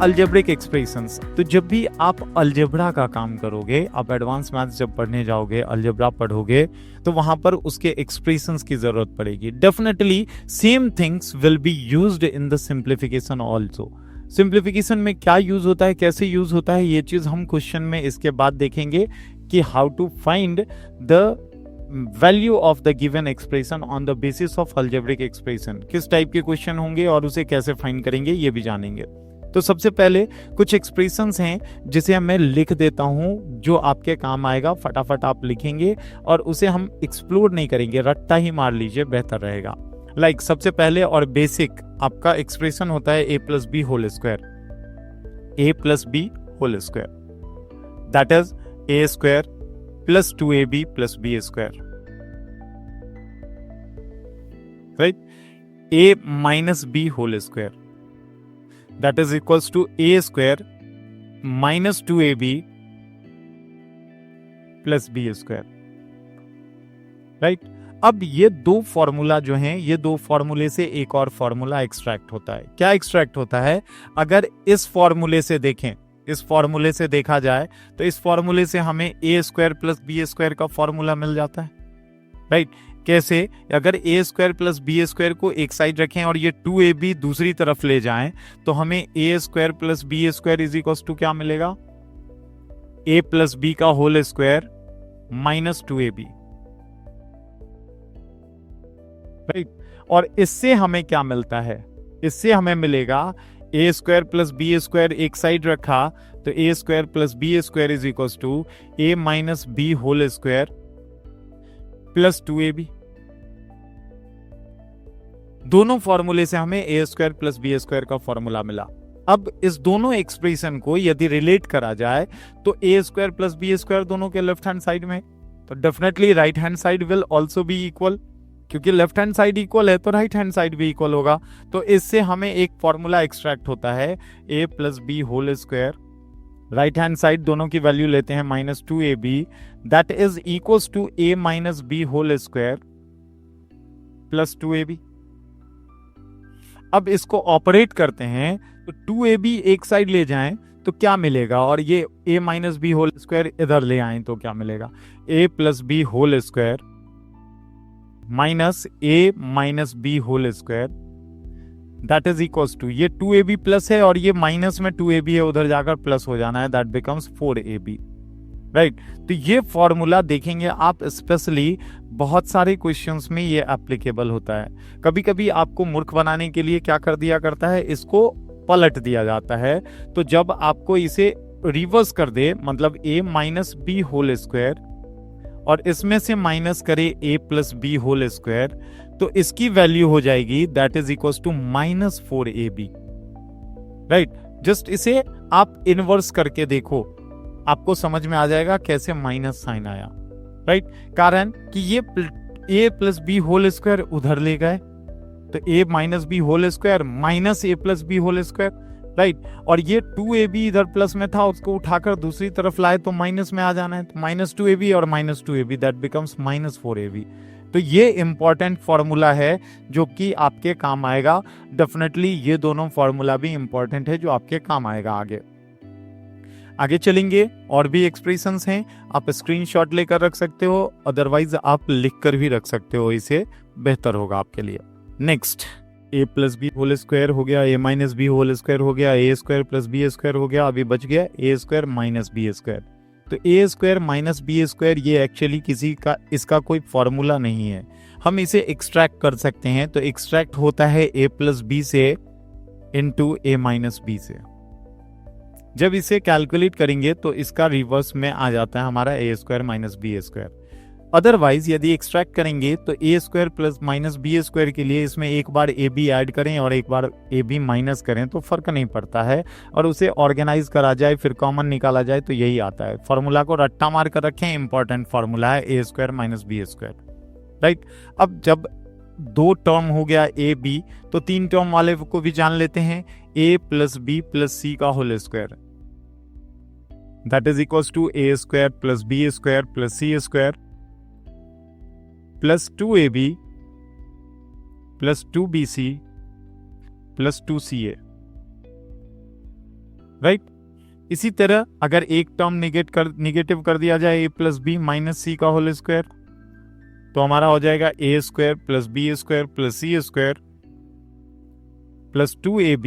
Algebraic expressions. तो जब भी आप अलजेब्रा का काम करोगे, आप एडवांस मैथ्स जब पढ़ने जाओगे, अलजेब्रा पढ़ोगे, तो वहां पर उसके एक्सप्रेशंस की जरूरत पड़ेगी। Definitely same things will be used in the simplification also. Simplification में क्या यूज होता है, कैसे यूज होता है, ये चीज हम क्वेश्चन में इसके बाद देखेंगे कि how to find the value of the given expression on the basis of algebraic expression. किस टाइप के क्वेश्चन होंगे और उसे कैसे फाइंड करेंगे ये भी जानेंगे। तो सबसे पहले कुछ एक्सप्रेशंस हैं जिसे मैं लिख देता हूं जो आपके काम आएगा। फटाफट आप लिखेंगे और उसे हम एक्सप्लोर नहीं करेंगे, रट्टा ही मार लीजिए, बेहतर रहेगा। लाइक सबसे पहले और बेसिक आपका एक्सप्रेशन होता है a plus B whole square, a plus B whole square, that is a square plus 2ab plus B square, right. a minus B whole square, that is equals to a square minus 2ab plus B square, right. अब ये दो formula जो हैं, ये दो फॉर्मूले से एक और फॉर्मूला एक्सट्रैक्ट होता है। क्या एक्सट्रैक्ट होता है? अगर इस फॉर्मूले से देखें, इस फॉर्मूले से देखा जाए तो इस फॉर्मूले से हमें a square plus B square का फॉर्मूला मिल जाता है, राइट। कैसे? अगर a square plus B square को एक साइड रखें और ये 2ab दूसरी तरफ ले जाएं तो हमें a square plus B square is equal to क्या मिलेगा? a प्लस बी का whole square minus 2ab, right. और इससे हमें क्या मिलता है? इससे हमें मिलेगा a square plus B square एक साइड रखा तो a square plus B square is equal to a minus B whole square plus 2ab। दोनों फॉर्मूले से हमें a square plus B square का फॉर्मूला मिला। अब इस दोनों एक्सप्रेशन को यदि रिलेट करा जाए तो a square plus B square दोनों के लेफ्ट हैंड साइड में, तो definitely right hand side will also be equal, क्योंकि लेफ्ट हैंड साइड इक्वल है तो राइट हैंड साइड भी इक्वल होगा। तो इससे हमें एक फॉर्मूला एक्सट्रैक्ट होता है a plus B whole square, right hand side दोनों की वैल्यू लेते हैं minus 2ab, that is equals to a minus B whole square plus 2ab। अब इसको ऑपरेट करते हैं तो 2ab एक साइड ले जाएं तो क्या मिलेगा, और ये a minus B whole square इधर ले आए तो क्या मिलेगा? a plus B whole square minus a minus B whole square, that is equals to, ये 2ab प्लस है और ये माइनस में 2ab है, उधर जाकर प्लस हो जाना है, दैट बिकम्स 4ab, राइट। तो ये फॉर्मूला देखेंगे आप, स्पेशली बहुत सारे क्वेश्चंस में ये एप्लीकेबल होता है। कभी कभी आपको मूर्ख बनाने के लिए क्या कर दिया करता है, इसको पलट दिया जाता है। तो जब आपको इसे रिवर्स कर दे, मतलब a minus B whole square और इसमें से माइनस करे a plus B whole square, तो इसकी वैल्यू हो जाएगी that is equal to minus 4ab, right. Just इसे आप इनवर्स करके देखो, आपको समझ में आ जाएगा कैसे माइनस साइन आया, राइट। कारण कि ये a plus B whole square उधर ले गए तो a minus B whole square minus a plus B whole square, right. और ये 2ab इधर प्लस में था, उसको उठाकर दूसरी तरफ लाए तो माइनस में आ जाना है, तो माइनस 2ab और minus 2ab that becomes minus 4ab। तो ये इंपॉर्टेंट फॉर्मूला है जो कि आपके काम आएगा। डेफिनेटली ये दोनों फॉर्मूला भी इंपॉर्टेंट है जो आपके काम आएगा। आगे चलेंगे, और भी एक्सप्रेशंस हैं, आप स्क्रीनशॉट लेकर रख सकते हो, अदरवाइज आप लिख कर भी रख सकते हो, इसे बेहतर होगा आपके लिए। Next, a plus B whole square हो गया, a minus B whole square हो गया, a square plus B square हो गया, अभी बच गया a square minus B square. तो a square minus B square ये एक्चुअली किसी का, इसका कोई फॉर्मूला नहीं है, हम इसे एक्सट्रैक्ट कर सकते हैं। तो एक्सट्रैक्ट होता है a प्लस बी से इंटू a माइनस बी से। जब इसे कैलकुलेट करेंगे तो इसका रिवर्स में आ जाता है हमारा a square minus B square. Otherwise यदि एक्सट्रैक्ट करेंगे तो a square plus minus B square के लिए इसमें एक बार ए बी ऐड करें और एक बार ए बी माइनस करें तो फर्क नहीं पड़ता है, और उसे ऑर्गेनाइज करा जाए फिर कॉमन निकाला जाए तो यही आता है। फॉर्मूला को रट्टा मार कर रखें, इंपॉर्टेंट फॉर्मूला है a square minus B square, right. अब जब दो टर्म हो गया ए बी, तो तीन टर्म वाले को भी जान लेते हैं, a plus B plus C का whole square, that is equal to a square plus B square plus C square plus 2ab plus 2bc plus 2ca, right. इसी तरह अगर एक टर्म निगेटिव कर दिया जाए A plus B minus C का whole square, तो हमारा हो जाएगा A square plus B square plus C square plus 2ab।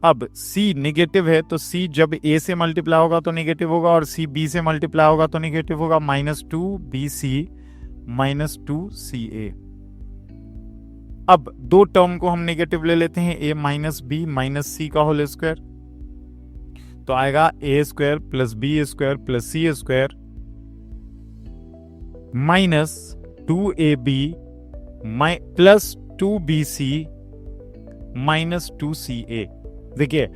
अब c निगेटिव है तो c जब a से मल्टीप्लाई होगा तो निगेटिव होगा और c b से मल्टीप्लाई होगा तो निगेटिव होगा, -2bc माइनस 2ca। अब दो टर्म को हम नेगेटिव ले लेते हैं, a minus B minus C का होल स्क्वायर, तो आएगा a square plus B square plus C square minus 2ab plus 2bc minus 2ca। देखिए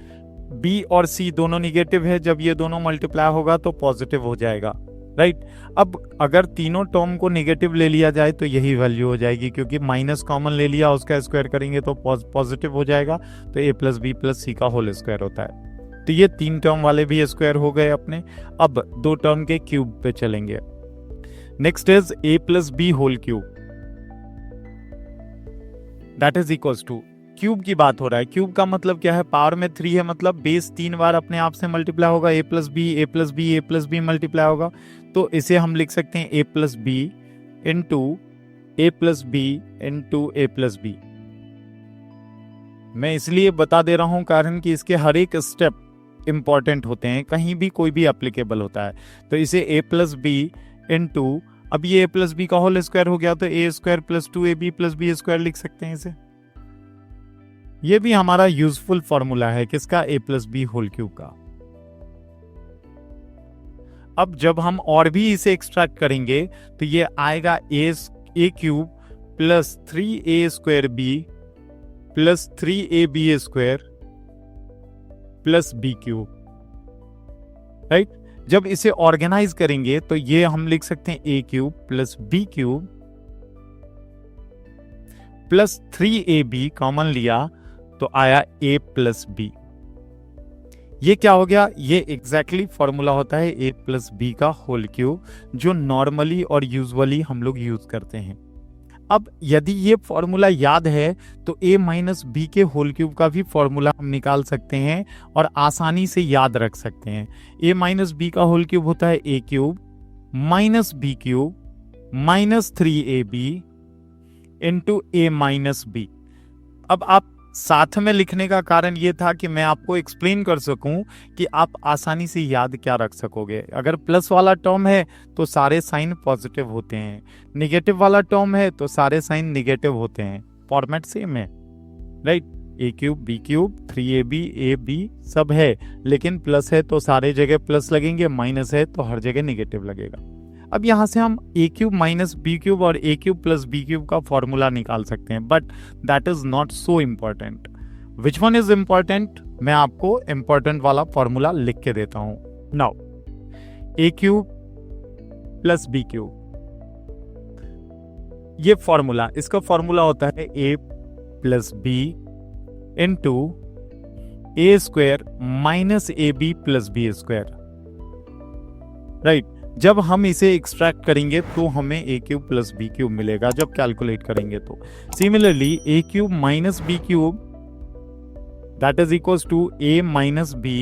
b और c दोनों निगेटिव है, जब ये दोनों मल्टीप्लाई होगा तो पॉजिटिव हो जाएगा, राइट। अब अगर तीनों टर्म को नेगेटिव ले लिया जाए तो यही वैल्यू हो जाएगी, क्योंकि माइनस कॉमन ले लिया, उसका स्क्वायर करेंगे तो पॉजिटिव हो जाएगा, तो a plus B plus C का होल स्क्वायर होता है। तो ये तीन टर्म वाले भी स्क्वायर हो गए अपने। अब दो टर्म के क्यूब पे चलेंगे। Next is a plus B whole cube, that is equals to, cube की बात हो रहा है। क्यूब का मतलब क्या है, पावर में 3 है, मतलब बेस 3 बार अपने आप से मल्टीप्लाई होगा, a plus B A plus B A plus B multiply होगा, तो इसे हम लिख सकते हैं a plus B into A plus B into A plus B. मैं इसलिए बता दे रहा हूं कारण कि इसके हर एक स्टेप इंपॉर्टेंट होते हैं, कहीं भी कोई भी एप्लीकेबल होता है। तो इसे a प्लस बी इंटू, अब ये a प्लस बी का होल स्क्वायर हो गया तो a square plus 2ab plus B square लिख सकते हैं इसे। ये भी हमारा यूजफुल फॉर्मूला है किसका, a plus B whole cube का। अब जब हम और भी इसे एक्सट्रैक्ट करेंगे तो ये आएगा a cube plus 3a square B plus 3ab square plus B cube, right. जब इसे ऑर्गेनाइज करेंगे तो ये हम लिख सकते हैं a cube plus B cube plus 3ab, common लिया तो आया a प्लस बी। ये क्या हो गया, ये एग्जैक्टली फॉर्मूला होता है a प्लस बी का होल क्यूब, जो नॉर्मली और यूजुअली हम लोग यूज करते हैं। अब यदि ये फॉर्मूला याद है तो a माइनस बी के होल क्यूब का भी फॉर्मूला हम निकाल सकते हैं और आसानी से याद रख सकते हैं। a माइनस बी का होल क्यूब होता है a cube minus B cube minus 3ab into a minus B. अब आप साथ में लिखने का कारण ये था कि मैं आपको एक्सप्लेन कर सकूं कि आप आसानी से याद क्या रख सकोगे। अगर प्लस वाला टर्म है तो सारे साइन पॉजिटिव होते हैं, नेगेटिव वाला टर्म है तो सारे साइन नेगेटिव होते हैं, फॉर्मेट सेम है, right. a cube B cube 3ab A B सब है, लेकिन प्लस है तो सारे जगह प्लस लगेंगे, माइनस है तो हर जगह नेगेटिव लगेगा। अब यहां से हम a cube minus B cube और a cube plus B cube का फॉर्मूला निकाल सकते हैं, but that is not so important. Which one is important, मैं आपको इम्पोर्टेंट वाला फॉर्मूला लिख के देता हूं। Now a cube plus B cube, ये फॉर्मूला, इसका फॉर्मूला होता है a plus B into A square minus A B plus B square, right. जब हम इसे एक्सट्रैक्ट करेंगे तो हमें a cube plus B cube मिलेगा जब कैलकुलेट करेंगे तो। Similarly a cube minus B cube that is equals to a minus B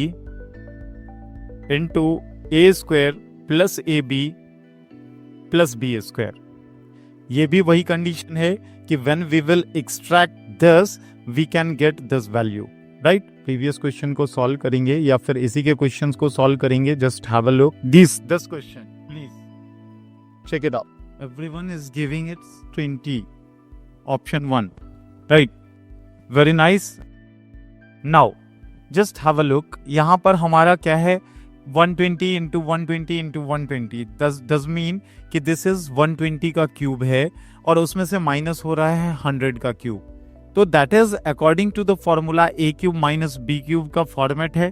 into A square plus A B plus B square. ये भी वही कंडीशन है कि when we will extract this we can get this value, right. Previous question को solve करेंगे या फिर इसी के क्वेश्चंस को सॉल्व करेंगे। Just have a look this question, please check it out. Everyone is giving it 20, option 1, right, very nice. Now just have a look, यहां पर हमारा क्या है, 120 इंटू 120 इंटू 120 डज मीन कि दिस इज 120 का cube है और उसमें से माइनस हो रहा है 100 का क्यूब। तो that is according to the formula a cube minus B cube का फॉर्मेट है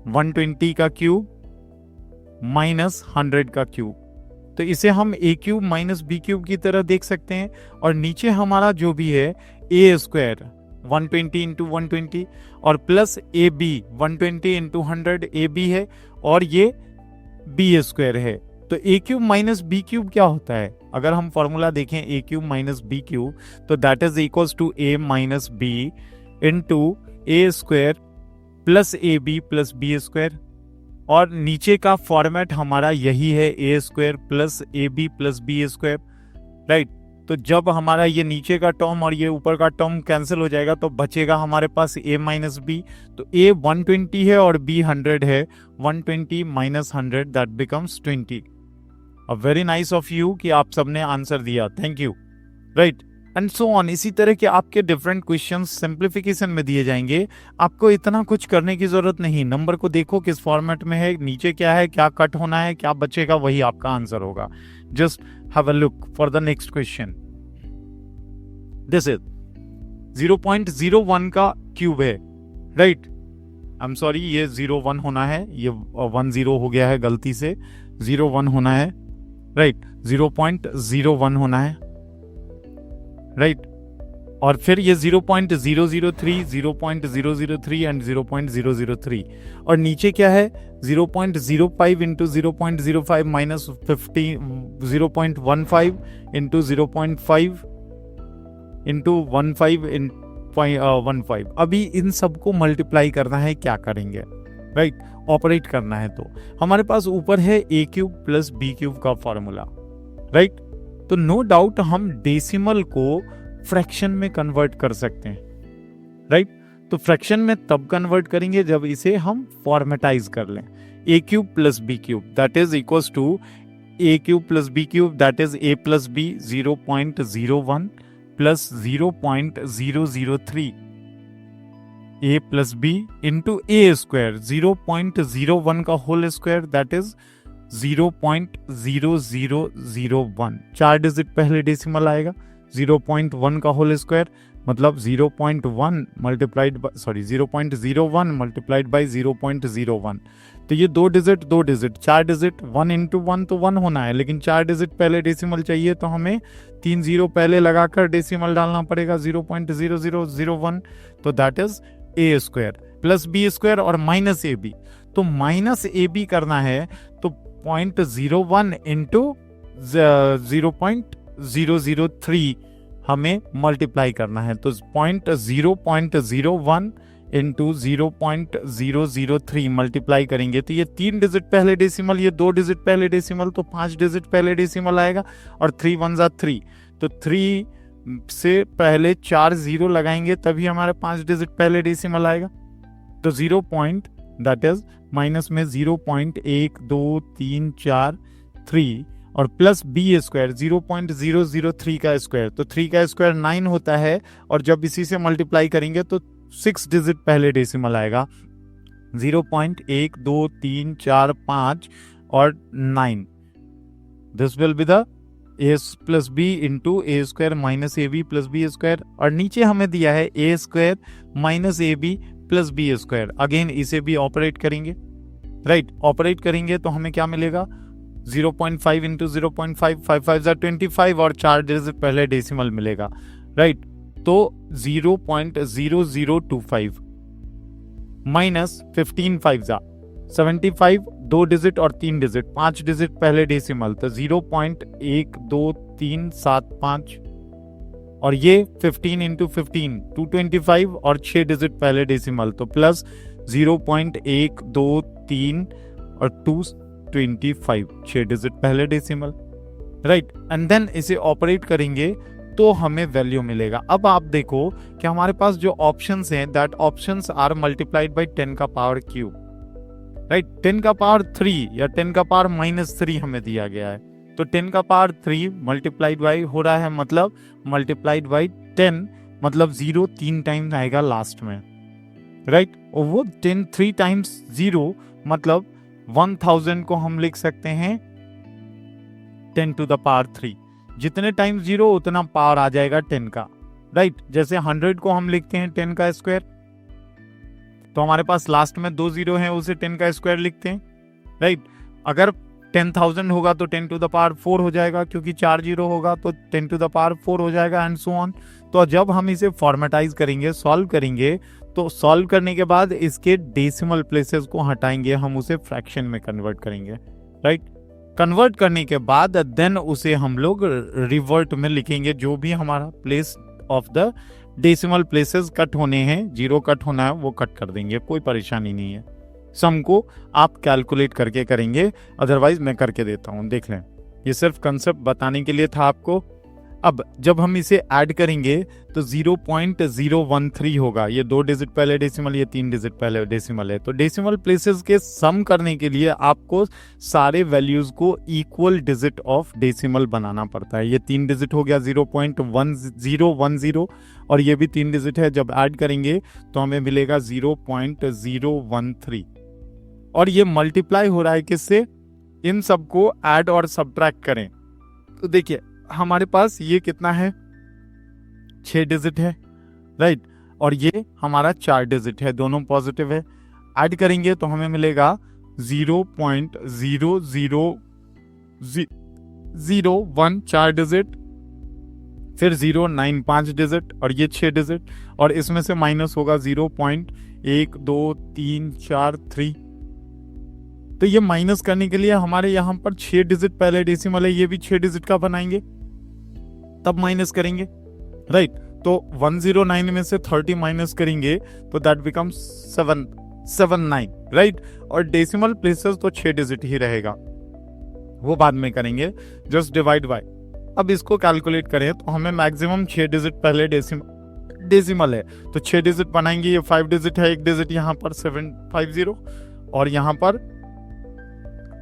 120 का क्यूब माइनस 100 का क्यूब। तो इसे हम a cube minus B cube की तरह देख सकते हैं और नीचे हमारा जो भी है a स्क्वायर 120 इंटू 120 और plus A B 120 into 100 A B है और ये बी स्क्वायर है। तो a cube minus B cube क्या होता है, अगर हम फॉर्मूला देखें a cube minus B cube तो that is equals to a minus B into A square plus A B plus B square, और नीचे का फॉर्मेट हमारा यही है, A square plus A B plus B square, right. तो जब हमारा ये नीचे का टर्म और ये ऊपर का टर्म कैंसिल हो जाएगा तो बचेगा हमारे पास a माइनस बी। तो a 120 है और b 100 है, 120 minus 100 that becomes 20। A very nice of you कि आप सबने आंसर दिया, thank you, right, and so on. इसी तरह के आपके डिफरेंट क्वेश्चंस सिंप्लीफिकेशन में दिए जाएंगे। आपको इतना कुछ करने की जरूरत नहीं, नंबर को देखो किस फॉर्मेट में है, नीचे क्या है, क्या कट होना है, क्या बचेगा, वही आपका आंसर होगा। Just have a look for the next question. This is 0.01 का क्यूब है, राइट। आई एम सॉरी, ये 01 होना है, ये 10 हो गया है गलती से, 01 होना है, राइट, 0.01 होना है, राइट। और फिर ये 0.003, 0.003 एंड 0.003, और नीचे क्या है 0.05 इंटू 0.05 माइनस 50, 0.15 इंटू 0.5 इंटू 15 अभी इन सबको मल्टीप्लाई करना है, क्या करेंगे, राइट, ऑपरेट करना है। तो हमारे पास ऊपर है A cube plus B cube का फॉर्मूला, राइट। तो नो डाउट हम डेसिमल को फ्रैक्शन में कन्वर्ट कर सकते हैं, राइट। तो फ्रैक्शन में तब कन्वर्ट करेंगे जब इसे हम फॉर्मेटाइज कर लें। A cube plus B cube that is equals to A cube plus B cube that is A plus B 0.01 plus 0.003 A plus B into A square 0.01 का whole square that is 0.0001। 4 digit पहले decimal आएगा, 0.1 का whole square मतलब 0.1 multiplied by 0.01 multiplied by 0.01। तो ये 2 digit 4 digit, 1 into 1 तो 1 होना है, लेकिन 4 डिजिट पहले डेसिमल चाहिए तो हमें 3 जीरो पहले लगाकर डेसिमल डालना पड़ेगा 0.0001। तो that is A square plus B square और माइनस ए बी। तो माइनस ए बी करना है तो 0.01 इंटू 0.003 हमें मल्टीप्लाई करना है। तो 0.01 इंटू 0.003 मल्टीप्लाई करेंगे तो ये 3 डिजिट पहले डेसिमल, ये 2 डिजिट पहले डेसिमल, तो 5 डिजिट पहले डेसिमल आएगा और 3 1 जा 3। तो 3 से पहले 4 जीरो लगाएंगे तभी हमारे 5 डिजिट पहले डेसिमल आएगा। तो 0 पॉइंट दैट इज माइनस में 0.1234 और प्लस बी स्क्वायर 0.003 का स्क्वायर, तो 3 का स्क्वायर 9 होता है और जब इसी से मल्टीप्लाई करेंगे तो 6 डिजिट पहले डेसिमल आएगा 0.1234 और 9। This will be the A plus B into A square minus A B plus B square, और नीचे हमें दिया है A square minus A B plus B square. Again इसे भी ऑपरेट करेंगे, राइट, ऑपरेट करेंगे तो हमें क्या मिलेगा 0.5 इंटू 0.5, 5 5 जा 25 और 4 डिजिट पहले डेसिमल मिलेगा, राइट। तो 0.0025 माइनस 15 5 जा 75, 2 डिजिट और 3 डिजिट, 5 डिजिट पहले डेसिमल, तो 0.12375 और ये 15 इंटू 15 225 और 6 डिजिट पहले डेसिमल, तो प्लस 0.123 और 225 6 डिजिट पहले डेसिमल, राइट। एंड देन इसे ऑपरेट करेंगे तो हमें वैल्यू मिलेगा। अब आप देखो कि हमारे पास जो ऑप्शंस हैं that options are multiplied by 10 का पावर क्यूब, राइट। 10 का पावर 3 या 10 का पावर -3 हमें दिया गया है, तो 10 का पावर 3 मल्टीप्लाइड बाई हो रहा है मतलब मल्टीप्लाइड बाई 10 मतलब 0 3 टाइम्स आएगा लास्ट में, राइट। और वो 10 3 टाइम्स 0 मतलब 1000 को हम लिख सकते हैं 10 टू द पावर 3। जितने टाइम्स 0 उतना पावर आ जाएगा 10 का, राइट। जैसे 100 को हम लिखते हैं 10 का स्क्वायर, तो हमारे पास लास्ट में 2 0 हैं, उसे 10 का स्क्वायर लिखते हैं, राइट। अगर 10,000 होगा तो 10 टू द पावर 4 हो जाएगा, क्योंकि 4 0 होगा तो 10 टू द पावर 4 हो जाएगा एंड सो ऑन। तो जब हम इसे फॉर्मेटाइज करेंगे, सॉल्व करेंगे, तो सॉल्व करने के बाद इसके डेसिमल प्लेसेस को हटाएंगे, हम उसे फ्रैक्शन में कन्वर्ट करेंगे, राइट। कन्वर्ट करने के बाद देन उसे हम लोग रिवर्ट में लिखेंगे, जो भी हमारा place of the decimal places cut होने हैं, जीरो कट होना है वो कट कर देंगे, कोई परेशानी नहीं है। सम को आप कैलकुलेट करके करेंगे, अदरवाइज मैं करके देता हूं, देख लें। ये सिर्फ कंसेप्ट बताने के लिए था आपको। अब जब हम इसे ऐड करेंगे तो 0.013 होगा। ये 2 डिजिट पहले डेसिमल, ये 3 डिजिट पहले डेसिमल है। तो डेसिमल प्लेसेस के सम करने के लिए आपको सारे वैल्यूज को इक्वल डिजिट ऑफ डेसिमल बनाना पड़ता है। ये 3 डिजिट हो गया 0.1010 और ये भी 3 डिजिट है। जब ऐड करेंगे तो हमें मिलेगा 0.013 और ये मल्टीप्लाई हो रहा है किससे? इन सबको ऐड और सब्ट्रैक्ट करें तो देखिए हमारे पास ये कितना है, 6 डिजिट है, राइट, और ये हमारा 4 डिजिट है, दोनों पॉजिटिव है। ऐड करेंगे तो हमें मिलेगा 0.00001 4 डिजिट, फिर 0.9 5 डिजिट और ये 6 डिजिट, और इसमें से माइनस होगा 0.1234 तो ये माइनस करने के लिए हमारे यहाँ पर 6 डिजिट पहले डेसिमल है, ये भी 6 डिजिट का बनाएंगे तब माइनस करेंगे, राइट। तो 109 में से 30 माइनस करेंगे तो दैट बिकम्स 779, राइट। और डेसिमल प्लेसेस तो 6 डिजिट ही रहेगा, वो बाद में करेंगे, जस्ट डिवाइड बाय। अब इसको कैलकुलेट करें तो हमें मैक्सिमम 6 डिजिट पहले डेसिमल है तो 6 डिजिट बनाएंगे। ये 5 डिजिट है, एक डिजिट यहाँ पर 750 और यहाँ पर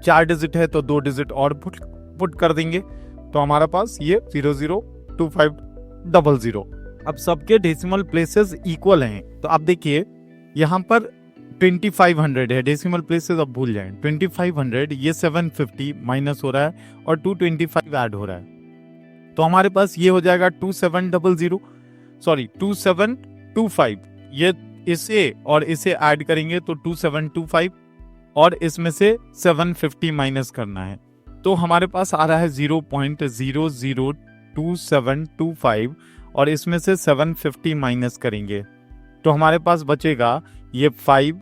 4 डिजिट है तो 2 डिजिट और पुट कर देंगे तो हमारा पास ये 002500। अब सबके डेसिमल प्लेसेस इक्वल हैं तो आप देखिए यहाँ पर 2500 है डेसिमल प्लेसेस, अब भूल जाएं 2500, ये 750 माइनस हो रहा है और 225 ऐड हो रहा है तो हमारे पास ये हो जाएगा 2725। ये इसे और इसे ऐड करेंगे तो 2725 और इसमें से 750 माइनस करना है तो हमारे पास आ रहा है 0.002725 और इसमें से 750 माइनस करेंगे तो हमारे पास बचेगा ये 5,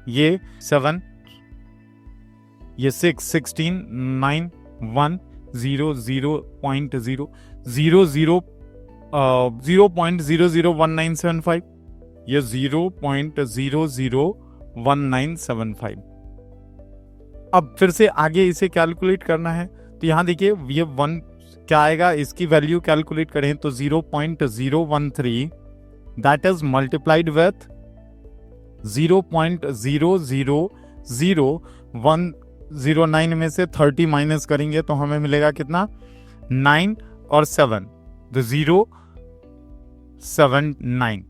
ये 7, ये 6, 16, 9, 1, 0, 0.001975, ये 0.001975। अब फिर से आगे इसे कैलकुलेट करना है तो यहाँ देखिए ये 1 क्या आएगा, इसकी वैल्यू कैलकुलेट करें तो 0.013 दैट इज मल्टीप्लाइड विथ 0.0000109 में से 30 माइनस करेंगे तो हमें मिलेगा कितना, 9 और 7 तो 079।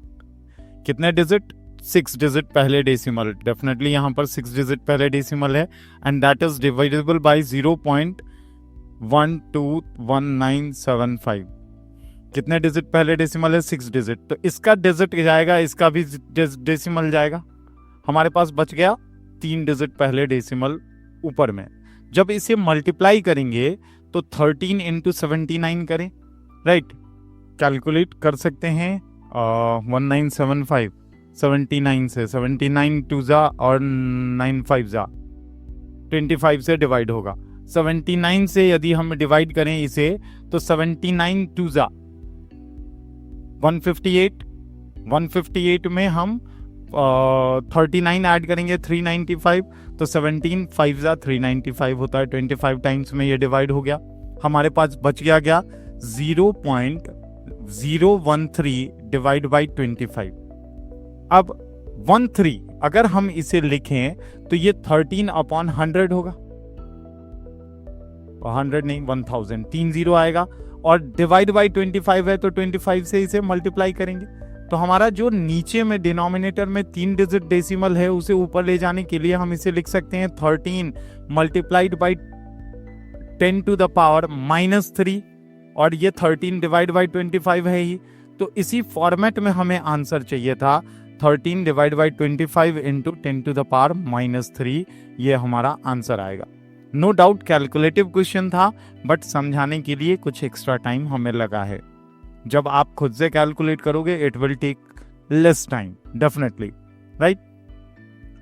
कितने डिजिट, 6 डिजिट पहले डेसिमल, डेफिनेटली यहाँ पर 6 डिजिट पहले डेसिमल है and that is dividable by 0.121975। कितने डिजिट पहले डेसिमल है, 6 डिजिट, तो इसका डिजिट जाएगा, इसका भी डेसिमल जाएगा। हमारे पास बच गया 3 डिजिट पहले डेसिमल ऊपर में। जब इसे मल्टीप्लाई करेंगे तो 13 इंटू 79 करें, राइट, कैलकुलेट कर सकते हैं 1975 79 से, 79 2 जा और 9 5 जा, 25 से डिवाइड होगा। 79 से यदि हम डिवाइड करें इसे तो 79 2 जा 158 में हम 39 ऐड करेंगे 395 तो 17 5 जा 395 होता है, 25 टाइम्स में ये डिवाइड हो गया। हमारे पास बच गया 0.013 डिवाइड बाई 25। अब 13 अगर हम इसे लिखें तो ये 13/100 होगा, 100 नहीं 1000, 3 0 आएगा और डिवाइड बाई 25 है तो 25 से इसे मल्टीप्लाई करेंगे तो हमारा जो नीचे में डिनोमिनेटर में 3 डिजिट डेसिमल है उसे ऊपर ले जाने के लिए हम इसे लिख सकते हैं 13 multiplied by 10 to the power -3 और ये 13 डिवाइड बाई 25 है ही, तो इसी फॉर्मेट में हमें आंसर चाहिए था 13 divide by 25 into 10 to the power -3, ये हमारा आंसर आएगा। नो डाउट कैलकुलेटिव क्वेश्चन था बट समझाने के लिए कुछ एक्स्ट्रा टाइम हमें लगा है। जब आप खुद से कैलकुलेट करोगे it will take less time definitely, right.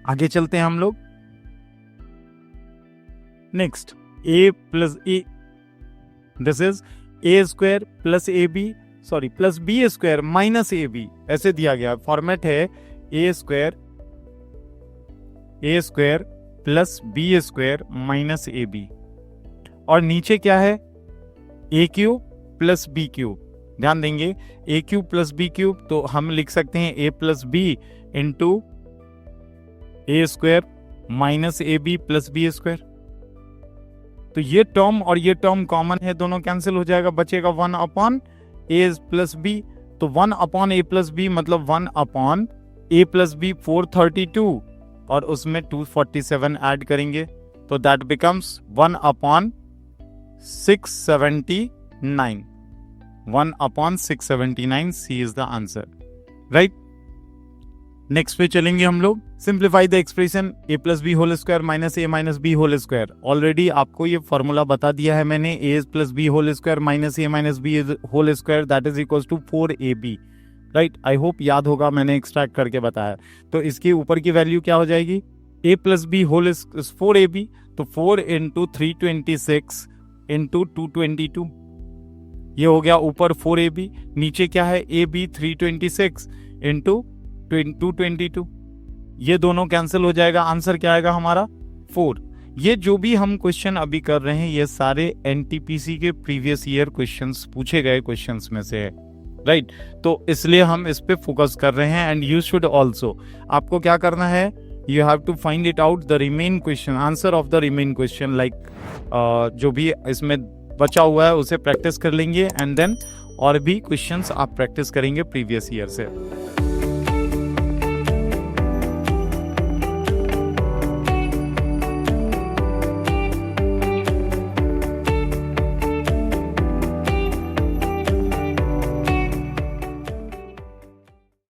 आगे चलते हैं हम लोग। Next a plus A, this is a square plus ab plus B square minus A B, ऐसे दिया गया फॉर्मेट है A square plus B square minus A B, और नीचे क्या है A cube plus B cube. ध्यान देंगे A cube plus B cube, तो हम लिख सकते हैं A plus B into A square minus A B plus B square. तो ये टर्म और ये टर्म कॉमन है, दोनों कैंसिल हो जाएगा, बचेगा 1 अपॉन ए प्लस बी। तो 1 अपॉन ए प्लस बी मतलब 1 अपॉन ए प्लस बी 432, और उसमें 247 ऐड करेंगे, तो that becomes 1 upon 679। 1 upon 679, C is the answer, right? Next पे चलेंगे हम लोग। Simplify the expression a plus B whole square minus A minus B whole square. Already आपको ये फॉर्मूला बता दिया है मैंने, a plus B whole square minus A minus B whole square that is equal to 4ab, right. I hope याद होगा, मैंने extract करके बताया। तो इसके ऊपर की वैल्यू क्या हो जाएगी, a plus B whole 4ab, तो 4 इंटू 326 इंटू 222, ये हो गया ऊपर 4ab, नीचे क्या है ab 326 इंटू 222, ये दोनों कैंसिल हो जाएगा, आंसर क्या आएगा हमारा 4। ये जो भी हम क्वेश्चन अभी कर रहे हैं ये सारे एनटीपीसी के प्रीवियस ईयर क्वेश्चंस पूछे गए क्वेश्चंस में से है, राइट। तो इसलिए हम इस पे फोकस कर रहे हैं। एंड यू शुड ऑल्सो, आपको क्या करना है, you have to find it out the remain question, answer of the remain question, like जो भी इसमें बचा हुआ है उसे प्रैक्टिस कर लेंगे, एंड देन और भी क्वेश्चंस आप प्रैक्टिस करेंगे प्रीवियस ईयर से।